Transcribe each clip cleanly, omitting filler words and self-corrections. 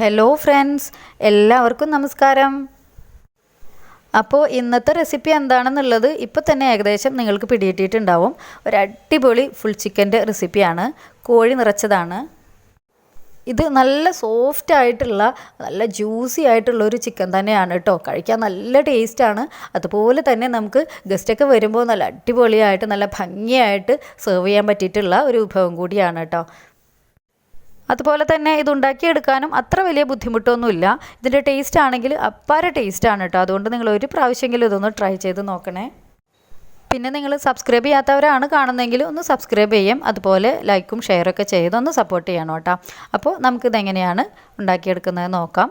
Hello friends, എല്ലാവർക്കും നമസ്കാരം. അപ്പോൾ ഇന്നത്തെ റെസിപ്പി എന്താണെന്നുള്ളത് ഇപ്പോൾ തന്നെ ഏകദേശം നിങ്ങൾക്ക് പിടികിട്ടിയിട്ടുണ്ടാവും. ഒരു അടിപൊളി ഫുൾ ചിക്കൻ്റെ റെസിപ്പിയാണ്. കോഴി നിറച്ചതാണ്. ഇത് നല്ല സോഫ്റ്റ് ആയിട്ടുള്ള നല്ല ജ്യൂസി ആയിട്ടുള്ള ഒരു ചിക്കൻ തന്നെയാണ് കേട്ടോ. കഴിക്കാൻ നല്ല ടേസ്റ്റാണ്. അതുപോലെ തന്നെ നമുക്ക് ഗസ്റ്റൊക്കെ വരുമ്പോൾ നല്ല അടിപൊളിയായിട്ട് നല്ല ഭംഗിയായിട്ട് സെർവ് ചെയ്യാൻ പറ്റിയിട്ടുള്ള ഒരു വിഭവം കൂടിയാണ് കേട്ടോ. അതുപോലെ തന്നെ ഇതുണ്ടാക്കിയെടുക്കാനും അത്ര വലിയ ബുദ്ധിമുട്ടൊന്നുമില്ല. ഇതിൻ്റെ ടേസ്റ്റ് ആണെങ്കിൽ അപ്പാര ടേസ്റ്റാണ് കേട്ടോ. അതുകൊണ്ട് നിങ്ങൾ ഒരു പ്രാവശ്യമെങ്കിലും ഇതൊന്ന് ട്രൈ ചെയ്ത് നോക്കണേ. പിന്നെ നിങ്ങൾ സബ്സ്ക്രൈബ് ചെയ്യാത്തവരാണ് കാണുന്നതെങ്കിൽ ഒന്ന് സബ്സ്ക്രൈബ് ചെയ്യും. അതുപോലെ ലൈക്കും ഷെയറൊക്കെ ചെയ്തൊന്ന് സപ്പോർട്ട് ചെയ്യണം കേട്ടോ. അപ്പോൾ നമുക്കിതെങ്ങനെയാണ് ഉണ്ടാക്കിയെടുക്കുന്നത് നോക്കാം.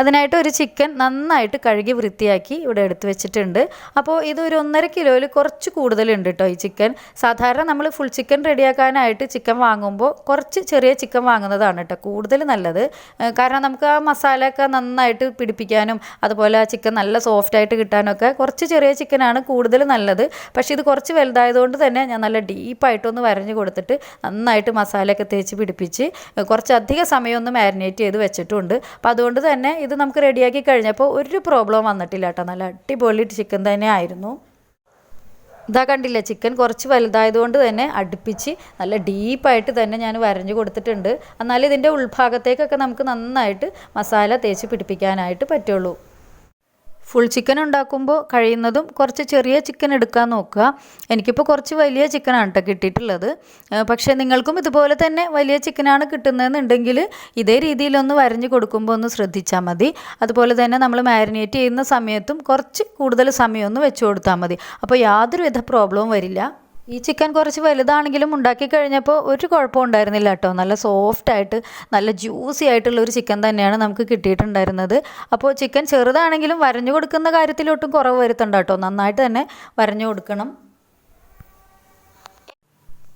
അതിനായിട്ട് ഒരു ചിക്കൻ നന്നായിട്ട് കഴുകി വൃത്തിയാക്കി ഇവിടെ എടുത്ത് വെച്ചിട്ടുണ്ട്. അപ്പോൾ ഇതൊരു 1.5 കിലോയിൽ കുറച്ച് കൂടുതലുണ്ട് കേട്ടോ ഈ ചിക്കൻ. സാധാരണ നമ്മൾ ഫുൾ ചിക്കൻ റെഡിയാക്കാനായിട്ട് ചിക്കൻ വാങ്ങുമ്പോൾ കുറച്ച് ചെറിയ ചിക്കൻ വാങ്ങുന്നതാണ് കേട്ടോ കൂടുതൽ നല്ലത്. കാരണം നമുക്ക് ആ മസാലയൊക്കെ നന്നായിട്ട് പിടിപ്പിക്കാനും അതുപോലെ ആ ചിക്കൻ നല്ല സോഫ്റ്റായിട്ട് കിട്ടാനൊക്കെ കുറച്ച് ചെറിയ ചിക്കനാണ് കൂടുതൽ നല്ലത്. പക്ഷേ ഇത് കുറച്ച് വലുതായതുകൊണ്ട് തന്നെ ഞാൻ നല്ല ഡീപ്പായിട്ടൊന്ന് വരഞ്ഞ് കൊടുത്തിട്ട് നന്നായിട്ട് മസാലയൊക്കെ തേച്ച് പിടിപ്പിച്ച് കുറച്ചധികം സമയം ഒന്ന് മാരിനേറ്റ് ചെയ്ത് വെച്ചിട്ടുണ്ട്. അപ്പോൾ അതുകൊണ്ട് തന്നെ ഇത് നമുക്ക് റെഡിയാക്കി കഴിഞ്ഞപ്പോൾ ഒരു പ്രോബ്ലം വന്നിട്ടില്ല കേട്ടോ. നല്ല അടിപൊളി ചിക്കൻ തന്നെ ആയിരുന്നു. ഇതാ കണ്ടില്ലേ, ചിക്കൻ കുറച്ച് വലുതായതുകൊണ്ട് തന്നെ അടുപ്പിച്ച് നല്ല ഡീപ്പായിട്ട് തന്നെ ഞാൻ വരഞ്ഞു കൊടുത്തിട്ടുണ്ട്. എന്നാലും ഇതിൻ്റെ ഉൾഭാഗത്തേക്കൊക്കെ നമുക്ക് നന്നായിട്ട് മസാല തേച്ച് പിടിപ്പിക്കാനായിട്ട് പറ്റുള്ളൂ. ഫുൾ ചിക്കൻ ഉണ്ടാക്കുമ്പോൾ കഴിയുന്നതും കുറച്ച് ചെറിയ ചിക്കൻ എടുക്കാൻ നോക്കുക. എനിക്കിപ്പോൾ കുറച്ച് വലിയ ചിക്കനാണ് കേട്ടോ കിട്ടിയിട്ടുള്ളത്. പക്ഷേ നിങ്ങൾക്കും ഇതുപോലെ തന്നെ വലിയ ചിക്കനാണ് കിട്ടുന്നതെന്നുണ്ടെങ്കിൽ ഇതേ രീതിയിലൊന്ന് വരഞ്ഞ് കൊടുക്കുമ്പോൾ ഒന്ന് ശ്രദ്ധിച്ചാൽ മതി. അതുപോലെ തന്നെ നമ്മൾ മാരിനേറ്റ് ചെയ്യുന്ന സമയത്തും കുറച്ച് കൂടുതൽ സമയമൊന്ന് വെച്ച് കൊടുത്താൽ മതി. അപ്പോൾ യാതൊരുവിധ പ്രോബ്ലവും വരില്ല. ഈ ചിക്കൻ കുറച്ച് വലുതാണെങ്കിലും ഉണ്ടാക്കി കഴിഞ്ഞപ്പോൾ ഒരു കുഴപ്പം ഉണ്ടായിരുന്നില്ല കേട്ടോ. നല്ല സോഫ്റ്റായിട്ട് നല്ല ജ്യൂസി ആയിട്ടുള്ള ഒരു ചിക്കൻ തന്നെയാണ് നമുക്ക് കിട്ടിയിട്ടുണ്ടായിരുന്നത്. അപ്പോൾ ചിക്കൻ ചെറുതാണെങ്കിലും വരഞ്ഞു കൊടുക്കുന്ന കാര്യത്തിലൊട്ടും കുറവ് വരുത്തണ്ട കേട്ടോ. നന്നായിട്ട് തന്നെ വരഞ്ഞു കൊടുക്കണം.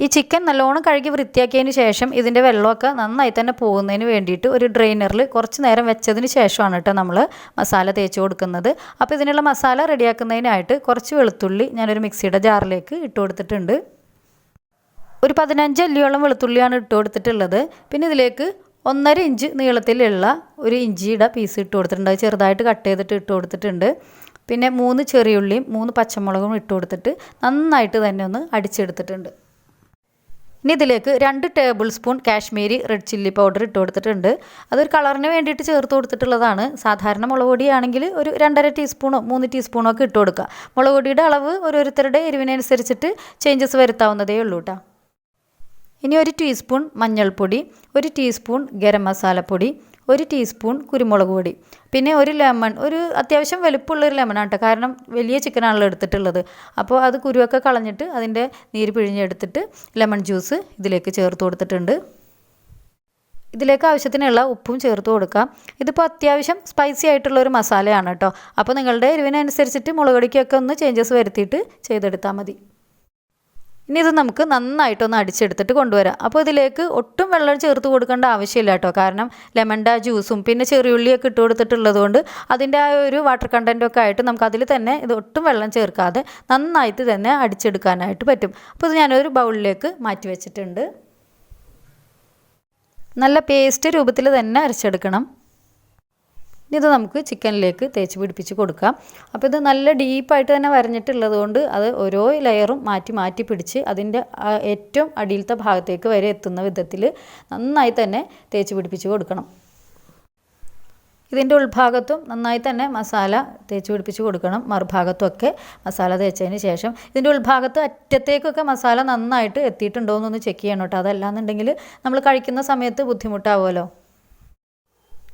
ഈ ചിക്കൻ നല്ലോണം കഴുകി വൃത്തിയാക്കിയതിന് ശേഷം ഇതിൻ്റെ വെള്ളമൊക്കെ നന്നായി തന്നെ പോകുന്നതിന് വേണ്ടിയിട്ട് ഒരു ഡ്രെയിനറിൽ കുറച്ച് നേരം വെച്ചതിന് ശേഷമാണ് കേട്ടോ നമ്മൾ മസാല തേച്ച് കൊടുക്കുന്നത്. അപ്പോൾ ഇതിനുള്ള മസാല റെഡിയാക്കുന്നതിനായിട്ട് കുറച്ച് വെളുത്തുള്ളി ഞാനൊരു മിക്സിയുടെ ജാറിലേക്ക് ഇട്ട് കൊടുത്തിട്ടുണ്ട്. ഒരു 15 അല്ലിയോളം വെളുത്തുള്ളിയാണ് ഇട്ട് കൊടുത്തിട്ടുള്ളത്. പിന്നെ ഇതിലേക്ക് 1.5 ഇഞ്ച് നീളത്തിലുള്ള ഒരു ഇഞ്ചിയുടെ പീസ് ഇട്ട് കൊടുത്തിട്ടുണ്ട്. അത് ചെറുതായിട്ട് കട്ട് ചെയ്തിട്ട് ഇട്ട് കൊടുത്തിട്ടുണ്ട്. പിന്നെ 3 ചെറിയുള്ളിയും 3 പച്ചമുളകും ഇട്ട് കൊടുത്തിട്ട് നന്നായിട്ട് തന്നെ ഒന്ന് അടിച്ചെടുത്തിട്ടുണ്ട്. ഇനി ഇതിലേക്ക് 2 table spoon Kashmiri red chilli powder ഇട്ട് കൊടുത്തിട്ടുണ്ട്. അതൊരു കളറിന് വേണ്ടിയിട്ട് ചേർത്ത് കൊടുത്തിട്ടുള്ളതാണ്. സാധാരണ മുളക് പൊടിയാണെങ്കിൽ ഒരു 2.5 ടീസ്പൂണോ 3 ടീസ്പൂണോ ഒക്കെ ഇട്ട് കൊടുക്കുക. മുളക് പൊടിയുടെ അളവ് ഓരോരുത്തരുടെ എരിവിനനുസരിച്ചിട്ട് ചേഞ്ചസ് വരുത്താവുന്നതേ ഉള്ളൂ കേട്ടോ. ഇനി 1 ടീസ്പൂൺ മഞ്ഞൾപ്പൊടി, 1 ടീസ്പൂൺ ഗരം മസാലപ്പൊടി, 1 ടീസ്പൂൺ കുരുമുളക് പൊടി, പിന്നെ ഒരു ലെമൺ, ഒരു അത്യാവശ്യം വലുപ്പമുള്ളൊരു ലെമണാണ് കേട്ടോ. കാരണം വലിയ ചിക്കനാണല്ലോ എടുത്തിട്ടുള്ളത്. അപ്പോൾ അത് കുരുവൊക്കെ കളഞ്ഞിട്ട് അതിൻ്റെ നീര് പിഴിഞ്ഞെടുത്തിട്ട് ലെമൺ ജ്യൂസ് ഇതിലേക്ക് ചേർത്ത് കൊടുത്തിട്ടുണ്ട്. ഇതിലേക്ക് ആവശ്യത്തിനുള്ള ഉപ്പും ചേർത്ത് കൊടുക്കാം. ഇതിപ്പോൾ അത്യാവശ്യം സ്പൈസി ആയിട്ടുള്ളൊരു മസാലയാണ് കേട്ടോ. അപ്പോൾ നിങ്ങളുടെ എരിവിനനുസരിച്ചിട്ട് മുളക് പൊടിക്കൊക്കെ ഒന്ന് ചേഞ്ചസ് വരുത്തിയിട്ട് ചെയ്തെടുത്താൽ മതി. ഇനി ഇത് നമുക്ക് നന്നായിട്ടൊന്ന് അടിച്ചെടുത്തിട്ട് കൊണ്ടുവരാം. അപ്പോൾ ഇതിലേക്ക് ഒട്ടും വെള്ളം ചേർത്ത് കൊടുക്കേണ്ട ആവശ്യമില്ല കേട്ടോ. കാരണം ലെമണിൻ്റെ ജ്യൂസും പിന്നെ ചെറിയുള്ളിയൊക്കെ ഇട്ട് കൊടുത്തിട്ടുള്ളത് കൊണ്ട് അതിൻ്റെ ആ ഒരു വാട്ടർ കണ്ടൻറ്റൊക്കെ ആയിട്ട് നമുക്ക് അതിൽ തന്നെ ഇത് ഒട്ടും വെള്ളം ചേർക്കാതെ നന്നായിട്ട് തന്നെ അടിച്ചെടുക്കാനായിട്ട് പറ്റും. അപ്പോൾ ഇത് ഞാനൊരു ബൗളിലേക്ക് മാറ്റി വെച്ചിട്ടുണ്ട്. നല്ല പേസ്റ്റ് രൂപത്തിൽ തന്നെ അരച്ചെടുക്കണം. ഇത് നമുക്ക് ചിക്കനിലേക്ക് തേച്ച് പിടിപ്പിച്ച് കൊടുക്കാം. അപ്പോൾ ഇത് നല്ല ഡീപ്പായിട്ട് തന്നെ വരഞ്ഞിട്ടുള്ളത് കൊണ്ട് അത് ഓരോ ലെയറും മാറ്റി മാറ്റി പിടിച്ച് അതിൻ്റെ ഏറ്റവും അടിയിലത്തെ ഭാഗത്തേക്ക് വരെ എത്തുന്ന വിധത്തിൽ നന്നായി തന്നെ തേച്ച് പിടിപ്പിച്ച് കൊടുക്കണം. ഇതിൻ്റെ ഉൾഭാഗത്തും നന്നായി തന്നെ മസാല തേച്ച് പിടിപ്പിച്ച് കൊടുക്കണം. മറുഭാഗത്തുമൊക്കെ മസാല തേച്ചതിന് ശേഷം ഇതിൻ്റെ ഉൾഭാഗത്ത് അറ്റത്തേക്കൊക്കെ മസാല നന്നായിട്ട് എത്തിയിട്ടുണ്ടോ എന്നൊന്ന് ചെക്ക് ചെയ്യണം കേട്ടോ. അതല്ലാന്നുണ്ടെങ്കിൽ നമ്മൾ കഴിക്കുന്ന സമയത്ത് ബുദ്ധിമുട്ടാവുമല്ലോ.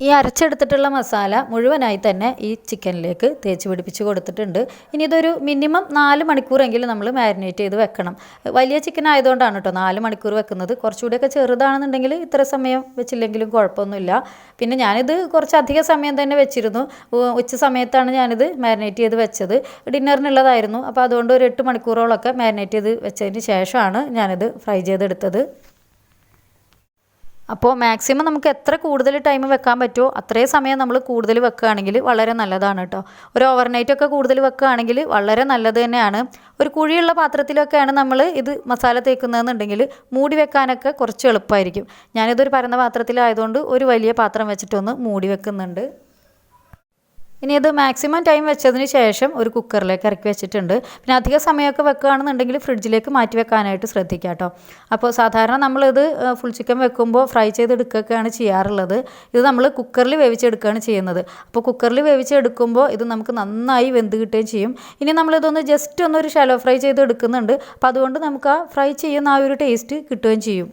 ഈ അരച്ചെടുത്തിട്ടുള്ള മസാല മുഴുവനായി തന്നെ ഈ ചിക്കനിലേക്ക് തേച്ച് പിടിപ്പിച്ച് കൊടുത്തിട്ടുണ്ട്. ഇനി ഇതൊരു മിനിമം 4 മണിക്കൂറെങ്കിലും നമ്മൾ മാരിനേറ്റ് ചെയ്ത് വെക്കണം. വലിയ ചിക്കൻ ആയതുകൊണ്ടാണ് കേട്ടോ 4 മണിക്കൂർ വെക്കുന്നത്. കുറച്ചുകൂടിയൊക്കെ ചെറുതാണെന്നുണ്ടെങ്കിൽ ഇത്ര സമയം വെച്ചില്ലെങ്കിലും കുഴപ്പമൊന്നുമില്ല. പിന്നെ ഞാനിത് കുറച്ചധികം സമയം തന്നെ വെച്ചിരുന്നു. ഉച്ച സമയത്താണ് ഞാനിത് മാരിനേറ്റ് ചെയ്ത് വെച്ചത്. ഡിന്നറിനുള്ളതായിരുന്നു. അപ്പോൾ അതുകൊണ്ട് ഒരു 8 മണിക്കൂറോളമൊക്കെ മാരിനേറ്റ് ചെയ്ത് വെച്ചതിന് ശേഷമാണ് ഞാനിത് ഫ്രൈ ചെയ്തെടുത്തത്. അപ്പോൾ മാക്സിമം നമുക്ക് എത്ര കൂടുതൽ ടൈം വെക്കാൻ പറ്റുമോ അത്രയും സമയം നമ്മൾ കൂടുതൽ വെക്കുകയാണെങ്കിൽ വളരെ നല്ലതാണ് കേട്ടോ. ഒരു ഓവർനൈറ്റൊക്കെ കൂടുതൽ വെക്കുകയാണെങ്കിൽ വളരെ നല്ലത് തന്നെയാണ്. ഒരു കുഴിയുള്ള പാത്രത്തിലൊക്കെയാണ് നമ്മൾ ഇത് മസാല തേക്കുന്നതെന്നുണ്ടെങ്കിൽ മൂടി വെക്കാനൊക്കെ കുറച്ച് എളുപ്പമായിരിക്കും. ഞാനിതൊരു പരന്ന പാത്രത്തിലായതുകൊണ്ട് ഒരു വലിയ പാത്രം വെച്ചിട്ടൊന്ന് മൂടി വെക്കുന്നുണ്ട്. ഇനി ഇത് മാക്സിമം ടൈം വെച്ചതിന് ശേഷം ഒരു കുക്കറിലേക്ക് ഇറക്കി വെച്ചിട്ടുണ്ട്. പിന്നെ അധിക സമയമൊക്കെ വെക്കുകയാണെന്നുണ്ടെങ്കിൽ ഫ്രിഡ്ജിലേക്ക് മാറ്റി വെക്കാനായിട്ട് ശ്രദ്ധിക്കുക കേട്ടോ. അപ്പോൾ സാധാരണ നമ്മളിത് ഫുൾ ചിക്കൻ വെക്കുമ്പോൾ ഫ്രൈ ചെയ്തെടുക്കുകയൊക്കെയാണ് ചെയ്യാറുള്ളത്. ഇത് നമ്മൾ കുക്കറിൽ വേവിച്ചെടുക്കുകയാണ് ചെയ്യുന്നത്. അപ്പോൾ കുക്കറിൽ വേവിച്ചെടുക്കുമ്പോൾ ഇത് നമുക്ക് നന്നായി വെന്ത് കിട്ടുകയും ചെയ്യും. ഇനി നമ്മളിതൊന്ന് ജസ്റ്റ് ഒന്നൊരു ഷാലോ ഫ്രൈ ചെയ്ത് എടുക്കുന്നുണ്ട്. അപ്പോൾ അതുകൊണ്ട് നമുക്ക് ആ ഫ്രൈ ചെയ്യുന്ന ആ ഒരു ടേസ്റ്റ് കിട്ടുകയും ചെയ്യും.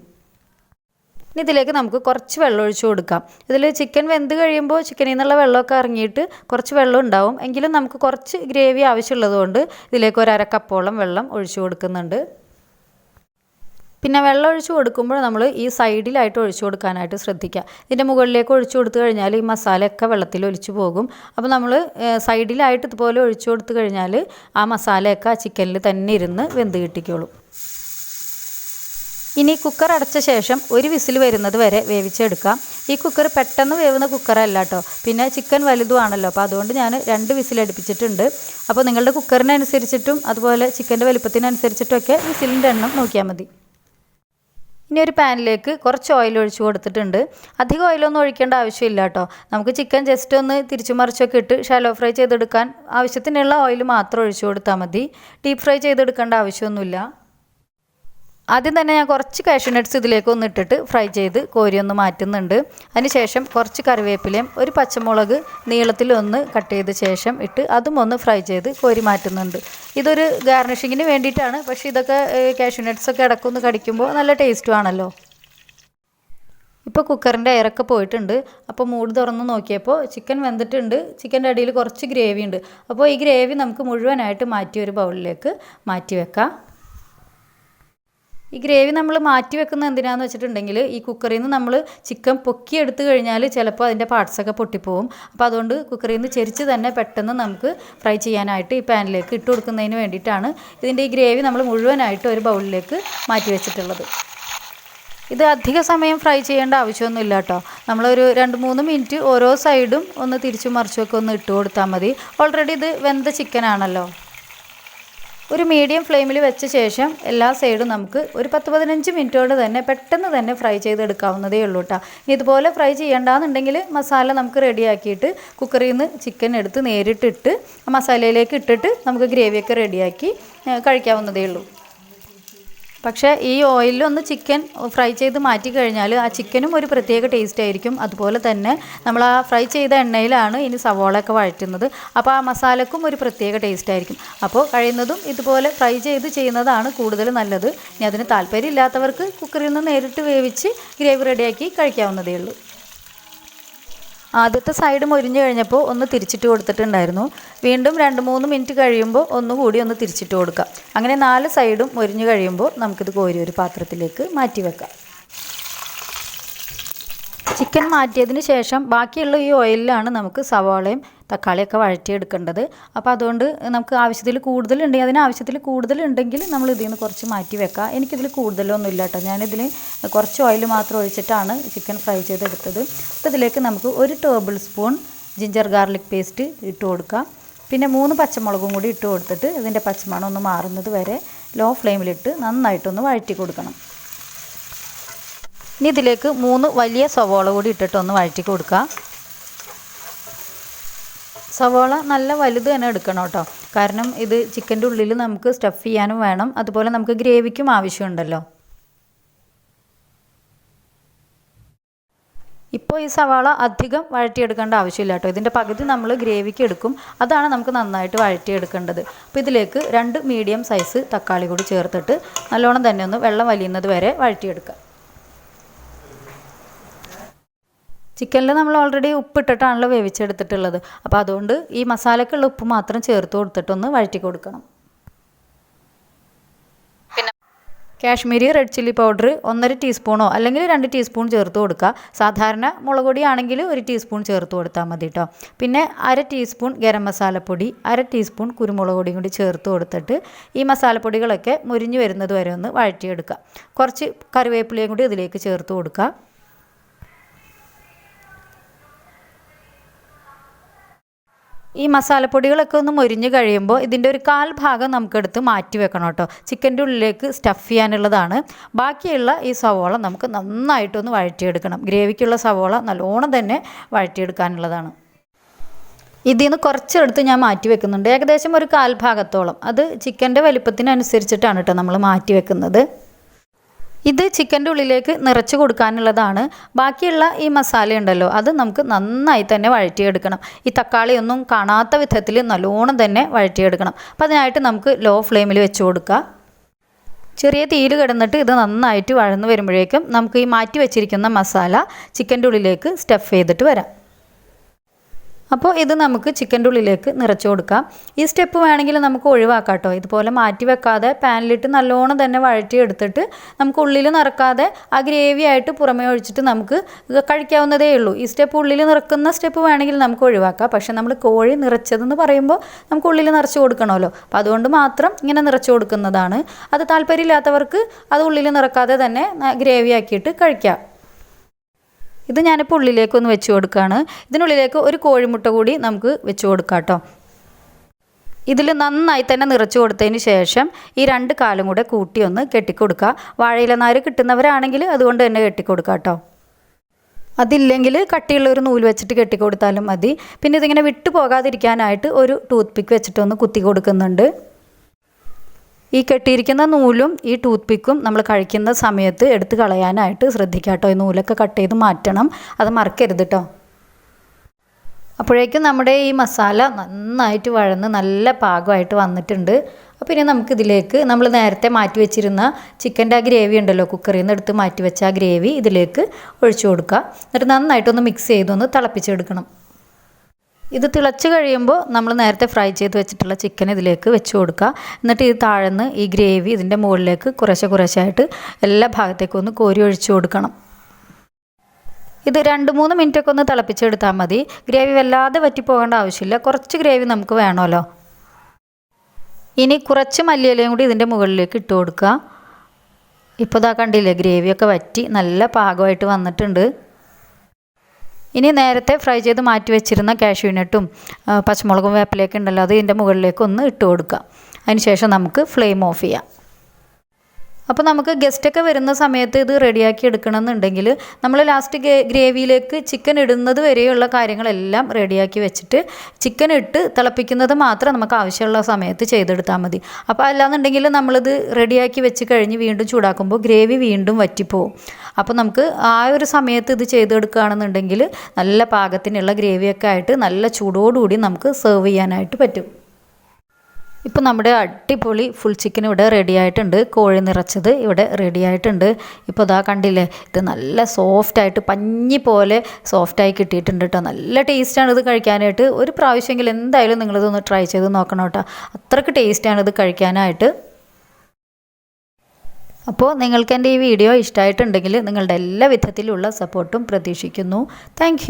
ഇനി ഇതിലേക്ക് നമുക്ക് കുറച്ച് വെള്ളം ഒഴിച്ച് കൊടുക്കാം. ഇതിൽ ചിക്കൻ വെന്ത് കഴിയുമ്പോൾ ചിക്കനിൽ നിന്നുള്ള വെള്ളമൊക്കെ ഇറങ്ങിയിട്ട് കുറച്ച് വെള്ളം ഉണ്ടാവും. എങ്കിലും നമുക്ക് കുറച്ച് ഗ്രേവി ആവശ്യമുള്ളതുകൊണ്ട് ഇതിലേക്ക് ഒരു 1/2 കപ്പോളം വെള്ളം ഒഴിച്ച് കൊടുക്കുന്നുണ്ട്. പിന്നെ വെള്ളം ഒഴിച്ച് കൊടുക്കുമ്പോൾ നമ്മൾ ഈ സൈഡിലായിട്ട് ഒഴിച്ച് കൊടുക്കാനായിട്ട് ശ്രദ്ധിക്കുക. ഇതിൻ്റെ മുകളിലേക്ക് ഒഴിച്ച് കൊടുത്തു കഴിഞ്ഞാൽ ഈ മസാലയൊക്കെ വെള്ളത്തിൽ ഒലിച്ചു പോകും. അപ്പോൾ നമ്മൾ സൈഡിലായിട്ട് ഇതുപോലെ ഒഴിച്ച് കൊടുത്തു കഴിഞ്ഞാൽ ആ മസാലയൊക്കെ ആ ചിക്കനിൽ തന്നെ ഇരുന്ന് വെന്ത് കിട്ടിക്കോളും. ഇനി കുക്കർ അടച്ച ശേഷം ഒരു വിസിൽ വരുന്നത് വരെ വേവിച്ചെടുക്കാം. ഈ കുക്കർ പെട്ടെന്ന് വേവുന്ന കുക്കറല്ല കേട്ടോ. പിന്നെ ചിക്കൻ വലുതുമാണല്ലോ, അപ്പോൾ അതുകൊണ്ട് ഞാൻ 2 വിസിൽ അടുപ്പിച്ചിട്ടുണ്ട്. അപ്പോൾ നിങ്ങളുടെ കുക്കറിനനുസരിച്ചിട്ടും അതുപോലെ ചിക്കൻ്റെ വലിപ്പത്തിനനുസരിച്ചിട്ടൊക്കെ വിസിലിൻ്റെ എണ്ണം നോക്കിയാൽ മതി. ഇനി ഒരു പാനിലേക്ക് കുറച്ച് ഓയിൽ ഒഴിച്ച് കൊടുത്തിട്ടുണ്ട്. അധികം ഓയിലൊന്നും ഒഴിക്കേണ്ട ആവശ്യമില്ല കേട്ടോ. നമുക്ക് ചിക്കൻ ജസ്റ്റ് ഒന്ന് തിരിച്ചു മറിച്ചൊക്കെ ഇട്ട് ഷാലോ ഫ്രൈ ചെയ്തെടുക്കാൻ ആവശ്യത്തിനുള്ള ഓയിൽ മാത്രം ഒഴിച്ച് കൊടുത്താൽ മതി. ഡീപ്പ് ഫ്രൈ ചെയ്തെടുക്കേണ്ട ആവശ്യമൊന്നുമില്ല. ആദ്യം തന്നെ ഞാൻ കുറച്ച് കാഷ്യൂ നട്ട്സ് ഇതിലേക്ക് ഒന്ന് ഇട്ടിട്ട് ഫ്രൈ ചെയ്ത് കോരി ഒന്ന് മാറ്റുന്നുണ്ട്. അതിനുശേഷം കുറച്ച് കറിവേപ്പിലയും ഒരു പച്ചമുളക് നീളത്തിലൊന്ന് കട്ട് ചെയ്ത ശേഷം ഇട്ട് അതും ഒന്ന് ഫ്രൈ ചെയ്ത് കോരി മാറ്റുന്നുണ്ട്. ഇതൊരു ഗാർണിഷിങ്ങിന് വേണ്ടിയിട്ടാണ്. പക്ഷേ ഇതൊക്കെ കാഷ്യൂ നട്ട്സൊക്കെ ഇടയ്ക്കൊന്ന് കടിക്കുമ്പോൾ നല്ല ടേസ്റ്റും ആണല്ലോ. ഇപ്പോൾ കുക്കറിൻ്റെ എയറൊക്കെ പോയിട്ടുണ്ട്. അപ്പോൾ മൂടി തുറന്ന് നോക്കിയപ്പോൾ ചിക്കൻ വെന്തിട്ടുണ്ട്. ചിക്കൻ്റെ അടിയിൽ കുറച്ച് ഗ്രേവി ഉണ്ട്. അപ്പോൾ ഈ ഗ്രേവി നമുക്ക് മുഴുവനായിട്ട് മാറ്റി ഒരു ബൗളിലേക്ക് മാറ്റി വെക്കാം. ഈ ഗ്രേവി നമ്മൾ മാറ്റി വെക്കുന്നത് എന്തിനാണെന്ന് വെച്ചിട്ടുണ്ടെങ്കിൽ ഈ കുക്കറിൽ നിന്ന് നമ്മൾ ചിക്കൻ പൊക്കിയെടുത്ത് കഴിഞ്ഞാൽ ചിലപ്പോൾ അതിൻ്റെ പാർട്സൊക്കെ പൊട്ടിപ്പോവും. അപ്പോൾ അതുകൊണ്ട് കുക്കറിൽ നിന്ന് ചെരിച്ച് തന്നെ പെട്ടെന്ന് നമുക്ക് ഫ്രൈ ചെയ്യാനായിട്ട് ഈ പാനിലേക്ക് ഇട്ട് കൊടുക്കുന്നതിന് വേണ്ടിയിട്ടാണ് ഇതിൻ്റെ ഈ ഗ്രേവി നമ്മൾ മുഴുവനായിട്ട് ഒരു ബൗളിലേക്ക് മാറ്റി വെച്ചിട്ടുള്ളത്. ഇത് അധിക സമയം ഫ്രൈ ചെയ്യേണ്ട ആവശ്യമൊന്നുമില്ല കേട്ടോ. നമ്മളൊരു 2-3 മിനിറ്റ് ഓരോ സൈഡും ഒന്ന് തിരിച്ചും മറിച്ചുമൊക്കെ ഒന്ന് ഇട്ട് കൊടുത്താൽ മതി. ഓൾറെഡി ഇത് വെന്ത ചിക്കനാണല്ലോ. ഒരു മീഡിയം ഫ്ലെയിമിൽ വെച്ച ശേഷം എല്ലാ സൈഡും നമുക്ക് ഒരു 10-15 മിനിറ്റ് കൊണ്ട് തന്നെ പെട്ടെന്ന് തന്നെ ഫ്രൈ ചെയ്തെടുക്കാവുന്നതേ ഉള്ളൂ കേട്ടോ. ഇതുപോലെ ഫ്രൈ ചെയ്യേണ്ടതെന്നുണ്ടെങ്കിൽ മസാല നമുക്ക് റെഡിയാക്കിയിട്ട് കുക്കറിൽ നിന്ന് ചിക്കൻ എടുത്ത് നേരിട്ടിട്ട് മസാലയിലേക്ക് ഇട്ടിട്ട് നമുക്ക് ഗ്രേവിയൊക്കെ റെഡിയാക്കി കഴിക്കാവുന്നതേ ഉള്ളൂ. പക്ഷേ ഈ ഓയിലൊന്ന് ചിക്കൻ ഫ്രൈ ചെയ്ത് മാറ്റി കഴിഞ്ഞാൽ ആ ചിക്കനും ഒരു പ്രത്യേക ടേസ്റ്റ് ആയിരിക്കും. അതുപോലെ തന്നെ നമ്മൾ ആ ഫ്രൈ ചെയ്ത എണ്ണയിലാണ് ഇനി സവോളയൊക്കെ വഴറ്റുന്നത്. അപ്പോൾ ആ മസാലക്കും ഒരു പ്രത്യേക ടേസ്റ്റ് ആയിരിക്കും. അപ്പോൾ കഴിയുന്നതും ഇതുപോലെ ഫ്രൈ ചെയ്ത് ചെയ്യുന്നതാണ് കൂടുതൽ നല്ലത്. ഇനി അതിന് താല്പര്യമില്ലാത്തവർക്ക് കുക്കറിൽ നിന്ന് നേരിട്ട് വേവിച്ച് ഗ്രേവി റെഡിയാക്കി കഴിക്കാവുന്നതേ ഉള്ളൂ. ആദ്യത്തെ സൈഡ് മൊരിഞ്ഞ് കഴിഞ്ഞപ്പോൾ ഒന്ന് തിരിച്ചിട്ട് കൊടുത്തിട്ടുണ്ടായിരുന്നു. വീണ്ടും 2-3 മിനിറ്റ് കഴിയുമ്പോൾ ഒന്നുകൂടി ഒന്ന് തിരിച്ചിട്ട് കൊടുക്കാം. അങ്ങനെ 4 സൈഡും മൊരിഞ്ഞ് കഴിയുമ്പോൾ നമുക്കിത് കോരി ഒരു പാത്രത്തിലേക്ക് മാറ്റി വെക്കാം. ചിക്കൻ മാറ്റിയതിന് ശേഷം ബാക്കിയുള്ള ഈ ഓയിലിലാണ് നമുക്ക് സവാളയും തക്കാളിയൊക്കെ വഴറ്റിയെടുക്കേണ്ടത്. അപ്പോൾ അതുകൊണ്ട് നമുക്ക് ആവശ്യത്തിൽ കൂടുതലുണ്ടെങ്കിൽ ആവശ്യത്തിൽ കൂടുതലുണ്ടെങ്കിൽ നമ്മൾ ഇതിൽ നിന്ന് കുറച്ച് മാറ്റി വെക്കാം. എനിക്കിതിൽ കൂടുതലൊന്നും ഇല്ല കേട്ടോ. ഞാനിതിൽ കുറച്ച് ഓയിൽ മാത്രം ഒഴിച്ചിട്ടാണ് ചിക്കൻ ഫ്രൈ ചെയ്തെടുത്തത്. അപ്പോൾ ഇതിലേക്ക് നമുക്ക് 1 table spoon ginger garlic paste ഇട്ട് കൊടുക്കാം. പിന്നെ 3 പച്ചമുളകും കൂടി ഇട്ട് കൊടുത്തിട്ട് ഇതിൻ്റെ പച്ചമണം ഒന്ന് മാറുന്നത് വരെ ലോ ഫ്ലെയിമിലിട്ട് നന്നായിട്ടൊന്ന് വഴറ്റി കൊടുക്കണം. ഇനി ഇതിലേക്ക് 3 വലിയ സവോള കൂടി ഇട്ടിട്ടൊന്ന് വഴറ്റി കൊടുക്കുക. സവോള നല്ല വലുത് തന്നെ എടുക്കണം കേട്ടോ. കാരണം ഇത് ചിക്കൻ്റെ ഉള്ളിൽ നമുക്ക് സ്റ്റഫ് ചെയ്യാനും വേണം. അതുപോലെ നമുക്ക് ഗ്രേവിക്കും ആവശ്യമുണ്ടല്ലോ. ഇപ്പോൾ ഈ സവാള അധികം വഴറ്റിയെടുക്കേണ്ട ആവശ്യമില്ല കേട്ടോ. ഇതിൻ്റെ പകുതി നമ്മൾ ഗ്രേവിക്ക് എടുക്കും. അതാണ് നമുക്ക് നന്നായിട്ട് വഴറ്റിയെടുക്കേണ്ടത്. അപ്പോൾ ഇതിലേക്ക് 2 മീഡിയം സൈസ് തക്കാളി കൂടി ചേർത്തിട്ട് നല്ലോണം തന്നെ ഒന്ന് വെള്ളം വലിയുന്നത് വരെ വഴറ്റിയെടുക്കുക. ചിക്കനിൽ നമ്മൾ ഓൾറെഡി ഉപ്പിട്ടിട്ടാണല്ലോ വേവിച്ചെടുത്തിട്ടുള്ളത്. അപ്പോൾ അതുകൊണ്ട് ഈ മസാലക്കുള്ള ഉപ്പ് മാത്രം ചേർത്ത് കൊടുത്തിട്ടൊന്ന് വഴറ്റി കൊടുക്കണം. കാശ്മീരി റെഡ് ചില്ലി പൗഡർ 1.5 ടീസ്പൂണോ അല്ലെങ്കിൽ 2 ടീസ്പൂൺ ചേർത്ത് കൊടുക്കുക. സാധാരണ മുളക് പൊടി ആണെങ്കിൽ 1 ടീസ്പൂൺ ചേർത്ത് കൊടുത്താൽ മതി കേട്ടോ. പിന്നെ 1/2 ടീസ്പൂൺ ഗരം മസാലപ്പൊടി, 1/2 ടീസ്പൂൺ കുരുമുളക് പൊടിയും കൂടി ചേർത്ത് കൊടുത്തിട്ട് ഈ മസാലപ്പൊടികളൊക്കെ മുരിഞ്ഞ് വരുന്നത് വരെ ഒന്ന് വഴറ്റിയെടുക്കുക. കുറച്ച് കറിവേപ്പിലയും കൂടി ഇതിലേക്ക് ചേർത്ത് കൊടുക്കുക. ഈ മസാലപ്പൊടികളൊക്കെ ഒന്ന് മൊരിഞ്ഞ് കഴിയുമ്പോൾ ഇതിൻ്റെ ഒരു കാൽ ഭാഗം നമുക്കെടുത്ത് മാറ്റി വെക്കണം കേട്ടോ. ചിക്കൻ്റെ ഉള്ളിലേക്ക് സ്റ്റഫ് ചെയ്യാനുള്ളതാണ്. ബാക്കിയുള്ള ഈ സവോള നമുക്ക് നന്നായിട്ടൊന്ന് വഴറ്റിയെടുക്കണം. ഗ്രേവിക്കുള്ള സവോള നല്ലോണം തന്നെ വഴറ്റിയെടുക്കാനുള്ളതാണ്. ഇതിൽ നിന്ന് കുറച്ചെടുത്ത് ഞാൻ മാറ്റി വെക്കുന്നുണ്ട്. ഏകദേശം ഒരു കാൽ ഭാഗത്തോളം. അത് ചിക്കൻ്റെ വലിപ്പത്തിനനുസരിച്ചിട്ടാണ് കേട്ടോ നമ്മൾ മാറ്റി വെക്കുന്നത്. ഇത് ചിക്കൻ്റെ ഉള്ളിലേക്ക് നിറച്ച് കൊടുക്കാനുള്ളതാണ്. ബാക്കിയുള്ള ഈ മസാല ഉണ്ടല്ലോ, അത് നമുക്ക് നന്നായി തന്നെ വഴറ്റിയെടുക്കണം. ഈ തക്കാളിയൊന്നും കാണാത്ത വിധത്തിൽ നല്ലോണം തന്നെ വഴറ്റിയെടുക്കണം. അപ്പോൾ അതിനായിട്ട് നമുക്ക് ലോ ഫ്ലെയിമിൽ വെച്ച് കൊടുക്കാം. ചെറിയ തീയിൽ കിടന്നിട്ട് ഇത് നന്നായിട്ട് വഴന്ന് വരുമ്പോഴേക്കും നമുക്ക് ഈ മാറ്റി വെച്ചിരിക്കുന്ന മസാല ചിക്കൻ്റെ ഉള്ളിലേക്ക് സ്റ്റഫ് ചെയ്തിട്ട് വരാം. അപ്പോൾ ഇത് നമുക്ക് ചിക്കൻ്റെ ഉള്ളിലേക്ക് നിറച്ച് കൊടുക്കാം. ഈ സ്റ്റെപ്പ് വേണമെങ്കിൽ നമുക്ക് ഒഴിവാക്കാം കേട്ടോ. ഇതുപോലെ മാറ്റി വെക്കാതെ പാനിലിട്ട് നല്ലോണം തന്നെ വഴറ്റിയെടുത്തിട്ട് നമുക്ക് ഉള്ളിൽ നിറക്കാതെ ആ ഗ്രേവി ആയിട്ട് പുറമേ ഒഴിച്ചിട്ട് നമുക്ക് കഴിക്കാവുന്നതേ ഉള്ളൂ. ഈ സ്റ്റെപ്പ് ഉള്ളിൽ നിറക്കുന്ന സ്റ്റെപ്പ് വേണമെങ്കിൽ നമുക്ക് ഒഴിവാക്കാം. പക്ഷേ നമ്മൾ കോഴി നിറച്ചതെന്ന് പറയുമ്പോൾ നമുക്ക് ഉള്ളിൽ നിറച്ച് കൊടുക്കണമല്ലോ. അപ്പോൾ അതുകൊണ്ട് മാത്രം ഇങ്ങനെ നിറച്ച് കൊടുക്കുന്നതാണ്. അത് താല്പര്യമില്ലാത്തവർക്ക് അത് ഉള്ളിൽ നിറക്കാതെ തന്നെ ഗ്രേവി ആക്കിയിട്ട് കഴിക്കാം. ഇത് ഞാനിപ്പോൾ ഉള്ളിലേക്കൊന്ന് വെച്ച് കൊടുക്കുകയാണ്. ഇതിനുള്ളിലേക്ക് ഒരു കോഴിമുട്ട കൂടി നമുക്ക് വെച്ച് കൊടുക്കാം കേട്ടോ. ഇതിൽ നന്നായി തന്നെ നിറച്ച് കൊടുത്തതിന് ശേഷം ഈ 2 കാലും കൂടെ കൂട്ടി ഒന്ന് കെട്ടിക്കൊടുക്കുക. വാഴയിലനാര് കിട്ടുന്നവരാണെങ്കിൽ അതുകൊണ്ട് തന്നെ കെട്ടിക്കൊടുക്കുക കേട്ടോ. അതില്ലെങ്കിൽ കട്ടിയുള്ള ഒരു നൂല് വെച്ചിട്ട് കെട്ടിക്കൊടുത്താലും മതി. പിന്നെ ഇതിങ്ങനെ വിട്ടു പോകാതിരിക്കാനായിട്ട് ഒരു ടൂത്ത് പിക്ക് വെച്ചിട്ടൊന്ന് കുത്തി കൊടുക്കുന്നുണ്ട്. ഈ കെട്ടിയിരിക്കുന്ന നൂലും ഈ ടൂത്ത് പിക്കും നമ്മൾ കഴിക്കുന്ന സമയത്ത് എടുത്ത് കളയാനായിട്ട് ശ്രദ്ധിക്കുക കേട്ടോ. ഈ നൂലൊക്കെ കട്ട് ചെയ്ത് മാറ്റണം, അത് മറക്കരുത് കേട്ടോ. അപ്പോഴേക്കും നമ്മുടെ ഈ മസാല നന്നായിട്ട് വഴന്ന് നല്ല പാകമായിട്ട് വന്നിട്ടുണ്ട്. അപ്പോൾ ഇനി നമുക്കിതിലേക്ക് നമ്മൾ നേരത്തെ മാറ്റി വെച്ചിരുന്ന ചിക്കൻ്റെ ആ ഗ്രേവി ഉണ്ടല്ലോ, കുക്കറിൽ നിന്ന് എടുത്ത് മാറ്റി വെച്ച ആ ഗ്രേവി ഇതിലേക്ക് ഒഴിച്ചു കൊടുക്കുക. എന്നിട്ട് നന്നായിട്ടൊന്ന് മിക്സ് ചെയ്തൊന്ന് തിളപ്പിച്ചെടുക്കണം. ഇത് തിളച്ച് കഴിയുമ്പോൾ നമ്മൾ നേരത്തെ ഫ്രൈ ചെയ്ത് വെച്ചിട്ടുള്ള ചിക്കൻ ഇതിലേക്ക് വെച്ച് കൊടുക്കുക. എന്നിട്ട് ഇത് താഴ്ന്ന് ഈ ഗ്രേവി ഇതിൻ്റെ മുകളിലേക്ക് കുറേശ്ശായിട്ട് എല്ലാ ഭാഗത്തേക്കും ഒന്ന് കോരി ഒഴിച്ചു കൊടുക്കണം. ഇത് 2-3 മിനിറ്റൊക്കെ ഒന്ന് തിളപ്പിച്ചെടുത്താൽ മതി. ഗ്രേവി വല്ലാതെ വറ്റിപ്പോകേണ്ട ആവശ്യമില്ല. കുറച്ച് ഗ്രേവി നമുക്ക് വേണമല്ലോ. ഇനി കുറച്ച് മല്ലിയിലയും കൂടി ഇതിൻ്റെ മുകളിലേക്ക് ഇട്ട് കൊടുക്കുക. ഇപ്പോൾ ഇതാ കണ്ടില്ലേ, ഗ്രേവിയൊക്കെ വറ്റി നല്ല പാകമായിട്ട് വന്നിട്ടുണ്ട്. ഇനി നേരത്തെ ഫ്രൈ ചെയ്ത് മാറ്റി വെച്ചിരുന്ന കാഷ്യൂ നട്ടും പച്ചമുളകും വേപ്പിലയൊക്കെ ഉണ്ടല്ലോ, അത് ഇതിൻ്റെ മുകളിലേക്ക് ഒന്ന് ഇട്ട് കൊടുക്കുക. അതിന് ശേഷം നമുക്ക് ഫ്ലെയിം ഓഫ് ചെയ്യാം. അപ്പോൾ നമുക്ക് ഗസ്റ്റൊക്കെ വരുന്ന സമയത്ത് ഇത് റെഡിയാക്കി എടുക്കണമെന്നുണ്ടെങ്കിൽ നമ്മൾ ലാസ്റ്റ് ഗ്രേവിയിലേക്ക് ചിക്കൻ ഇടുന്നത് വരെയുള്ള കാര്യങ്ങളെല്ലാം റെഡിയാക്കി വെച്ചിട്ട് ചിക്കൻ ഇട്ട് തിളപ്പിക്കുന്നത് മാത്രം നമുക്ക് ആവശ്യമുള്ള സമയത്ത് ചെയ്തെടുത്താൽ മതി. അപ്പോൾ അല്ലാന്നുണ്ടെങ്കിൽ നമ്മളിത് റെഡിയാക്കി വെച്ച് കഴിഞ്ഞ് വീണ്ടും ചൂടാക്കുമ്പോൾ ഗ്രേവി വീണ്ടും വറ്റിപ്പോവും. അപ്പോൾ നമുക്ക് ആ ഒരു സമയത്ത് ഇത് ചെയ്തെടുക്കുകയാണെന്നുണ്ടെങ്കിൽ നല്ല പാകത്തിനുള്ള ഗ്രേവിയൊക്കെ ആയിട്ട് നല്ല ചൂടോടുകൂടി നമുക്ക് സെർവ് ചെയ്യാനായിട്ട് പറ്റും. ഇപ്പോൾ നമ്മുടെ അടിപൊളി ഫുൾ ചിക്കൻ ഇവിടെ റെഡി ആയിട്ടുണ്ട്. കോഴി നിറച്ചത് ഇവിടെ റെഡി ആയിട്ടുണ്ട്. ഇപ്പോൾ ഇതാ കണ്ടില്ലേ, ഇത് നല്ല സോഫ്റ്റായിട്ട് പഞ്ഞി പോലെ സോഫ്റ്റായി കിട്ടിയിട്ടുണ്ട് കേട്ടോ. നല്ല ടേസ്റ്റാണ് ഇത് കഴിക്കാനായിട്ട്. ഒരു പ്രാവശ്യമെങ്കിലും എന്തായാലും നിങ്ങളിതൊന്ന് ട്രൈ ചെയ്ത് നോക്കണം കേട്ടോ. അത്രയ്ക്ക് ടേസ്റ്റാണ് ഇത് കഴിക്കാനായിട്ട്. അപ്പോൾ നിങ്ങൾക്ക് എൻ്റെ ഈ വീഡിയോ ഇഷ്ടമായിട്ടുണ്ടെങ്കിൽ നിങ്ങളുടെ എല്ലാ വിധത്തിലുള്ള സപ്പോർട്ടും പ്രതീക്ഷിക്കുന്നു. താങ്ക്